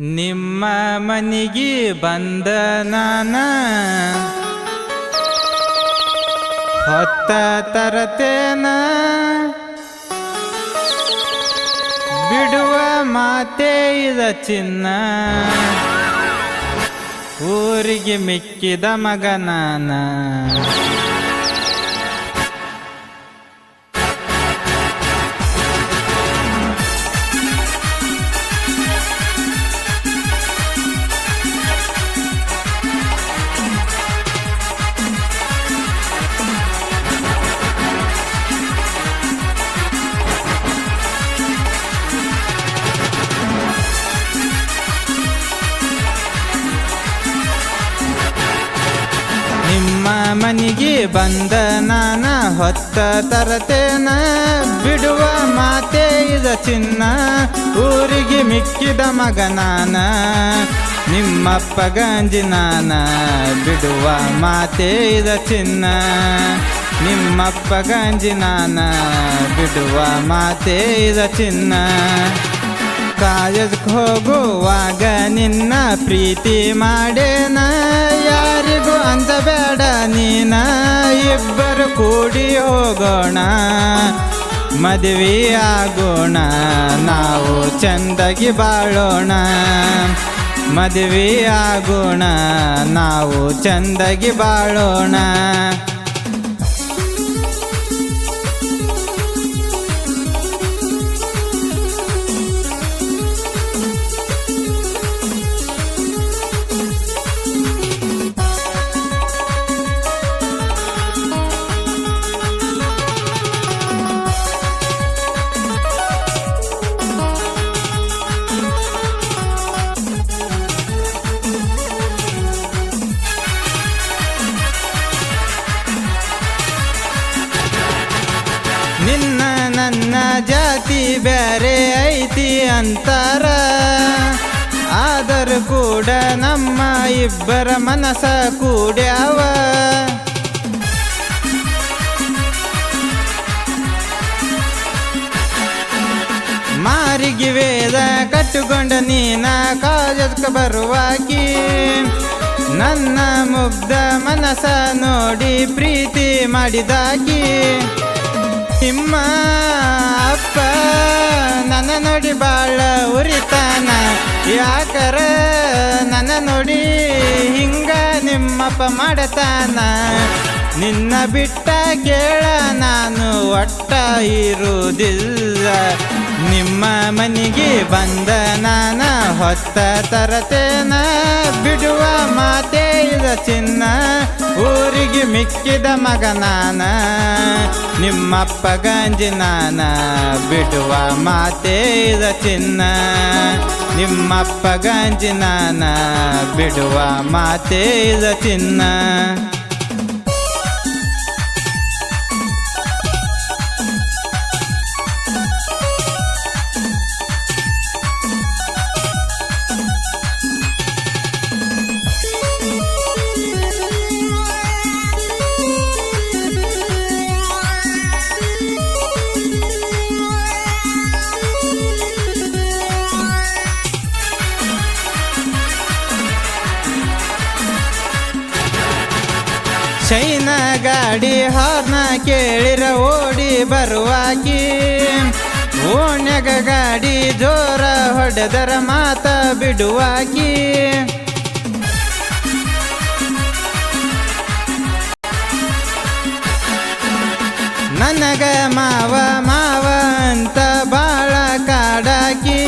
ನಿಮ್ಮ ಮನಿಗೆ ಬಂದ ನಾನ ಹೊತ್ತ ತರತೇನ ಬಿಡುವ ಮಾತೇ ಇದ ಚಿನ್ನ ಊರಿಗೆ ಮಿಕ್ಕಿದ ಮಗ ನಾನ ನಿಮ್ಮ ಮನಿಗೆ ಬಂದ ನಾನ ಹೊತ್ತ ತರತೇನ ಬಿಡುವ ಮಾತೇ ಇದ ಚಿನ್ನ ಊರಿಗೆ ಮಿಕ್ಕಿದ ಮಗ ನಾನ ನಿಮ್ಮಪ್ಪ ಗಂಜಿ ನಾನ ಬಿಡುವ ಮಾತೇ ಇದ ಚಿನ್ನ ನಿಮ್ಮಪ್ಪ ಗಂಜಿ ನಾನ ಬಿಡುವ ಮಾತೇ ಇದ ಚಿನ್ನ ಕಾಲೇಜ್ಗೆ ಹೋಗುವಾಗ ನಿನ್ನ ಪ್ರೀತಿ ಮಾಡೇನ ಯಾರಿಗೂ ಅಂದಬೇಡ ನೀನ ಇಬ್ಬರು ಕೂಡಿ ಹೋಗೋಣ ಮದುವೆ ಆಗೋಣ ನಾವು ಚಂದಾಗಿ ಬಾಳೋಣ ಮದುವೆ ಆಗೋಣ ನಾವು ಚಂದಾಗಿ ಬಾಳೋಣ ನಿನ್ನ ನನ್ನ ಜಾತಿ ಬ್ಯಾರೆ ಐತಿ ಅಂತಾರ ಆದರೂ ಕೂಡ ನಮ್ಮ ಇಬ್ಬರ ಮನಸ ಕೂಡ್ಯಾವ ಮಾರಿಗೆ ವೇದ ಕಟ್ಟುಕೊಂಡ ನೀನ ಕಾಲೇಜ್ಗೆ ಬರುವಾಕಿ ನನ್ನ ಮುಗ್ಧ ಮನಸ ನೋಡಿ ಪ್ರೀತಿ ಮಾಡಿದಾಕಿ ನಿಮ್ಮ ಅಪ್ಪ ನನ್ನ ನೋಡಿ ಬಾಳ ಉರಿತಾನ ಯಾಕರ ನನ್ನ ನೋಡಿ ಹಿಂಗ ನಿಮ್ಮಪ್ಪ ಮಾಡತಾನ ನಿನ್ನ ಬಿಟ್ಟ ಕೇಳ ನಾನು ಒಟ್ಟ ಇರುವುದಿಲ್ಲ ನಿಮ್ಮ ಮನಿಗೆ ಬಂದ ನಾನ ಹೊತ್ತ ತರತೇನ ಬಿಡುವ ಮಾತೇ ಇದ ಚಿನ್ನ ಊರಿಗೆ ಮಿಕ್ಕಿದ ಮಗ ನಾನ ನಿಮ್ಮಪ್ಪ ಗಂಜಿ ನಾನ ಬಿಡುವ ಮಾತೇ ಇದ ಚಿನ್ನ ನಿಮ್ಮಪ್ಪ ಗಂಜಿ ನಾನ ಬಿಡುವ ಮಾತೇ ಇದ ಚಿನ್ನ ಶೈನ ಗಾಡಿ ಹಾರ್ನ ಕೇಳಿರ ಓಡಿ ಬರುವಾಕಿ ಓಣ್ಯಾಗ ಗಾಡಿ ಜೋರ ಹೊಡೆದರ ಮಾತ ಬಿಡುವಾಕಿ ನನಗ ಮಾವ ಮಾವ ಅಂತ ಬಾಳ ಕಾಡಾಕಿ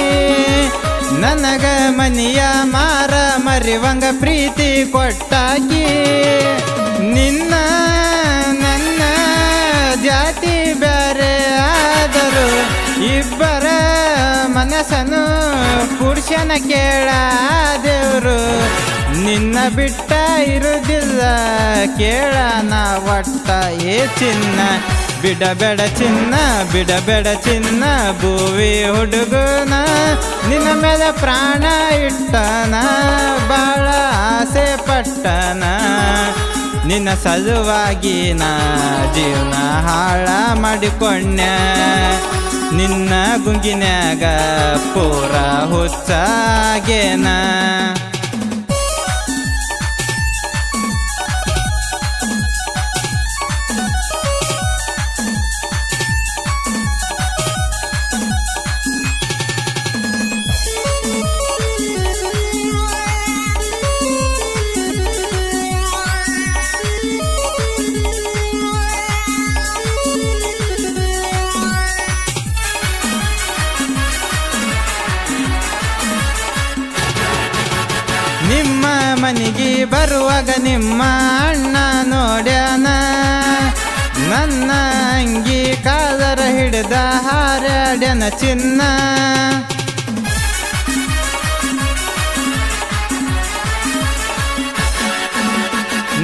ನನಗ ಮನಿಯ ಮಾರ ಮರಿವಂಗ ಪ್ರೀತಿ ಕೊಟ್ಟಾಕಿ ನಿನ್ನ ನನ್ನ ಜಾತಿ ಬೇರೆ ಆದರೂ ಇಬ್ಬರ ಮನಸ್ಸನ್ನು ಪುರುಷನ ಕೇಳ ದೇವರು ನಿನ್ನ ಬಿಟ್ಟ ಇರುವುದಿಲ್ಲ ಕೇಳ ನಾ ಒಟ್ಟ ಏ ಚಿನ್ನ ಬಿಡಬೇಡ ಚಿನ್ನ ಬಿಡಬೇಡ ಚಿನ್ನ ಭೂವಿ ಹುಡುಗನ ನಿನ್ನ ಮೇಲೆ ಪ್ರಾಣ ಇಟ್ಟನ ಬಾಳ ಆಸೆ ಪಟ್ಟನ ನಿನ್ನ ಸಲುವಾಗಿ ನಾ ಜೀವನ ಹಾಳ ಮಾಡಿಕೊಂಡೆ ನಿನ್ನ ಗುಂಗಿನ್ಯಾಗ ಪೂರ ಹುಚ್ಚಾಗೇನ ನಿಮ್ಮ ಮನೆಗೆ ಬರುವಾಗ ನಿಮ್ಮ ಅಣ್ಣ ನೋಡ್ಯಾನ ನನ್ನ ಅಂಗಿ ಕಾದರ ಹಿಡಿದ ಹಾರ್ಯಾಡ್ಯನ ಚಿನ್ನ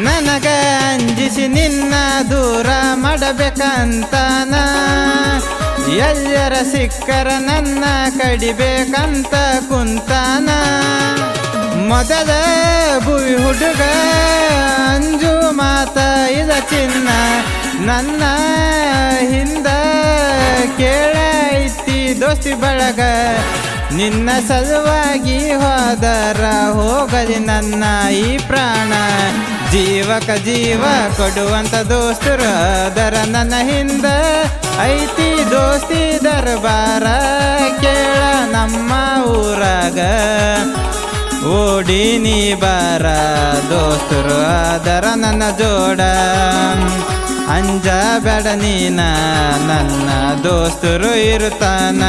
ನನಗ ಅಂಜಿಸಿ ನಿನ್ನ ದೂರ ಮಾಡಬೇಕಂತಾನ ಎಲ್ಲರ ಸಿಕ್ಕರ ನನ್ನ ಕಡಿಬೇಕಂತ ಕುಂತಾನ ಮೊದಲ ಭುವಿ ಹುಡುಗ ಅಂಜು ಮಾತ ಇದ ಚಿನ್ನ ನನ್ನ ಹಿಂದ ಕೇಳೈತಿ ದೋಸ್ತಿ ಬಳಗ ನಿನ್ನ ಸಲುವಾಗಿ ಹೋದರ ಹೋಗಲಿ ನನ್ನ ಈ ಪ್ರಾಣ ಜೀವಕ ಜೀವ ಕೊಡುವಂತ ದೋಸ್ತರು ಅದರ ನನ್ನ ಹಿಂದ ಐತಿ ದೋಸ್ತಿ ದರ್ಬಾರ ಕೇಳ ನಮ್ಮ ಊರಾಗ ಓಡಿ ನೀ ಬಾರ ದೋಸ್ತರು ಅದರ ನನ್ನ ಜೋಡ ಅಂಜ ಬೇಡ ನೀನ ನನ್ನ ದೋಸ್ತರು ಇರುತ್ತಾನ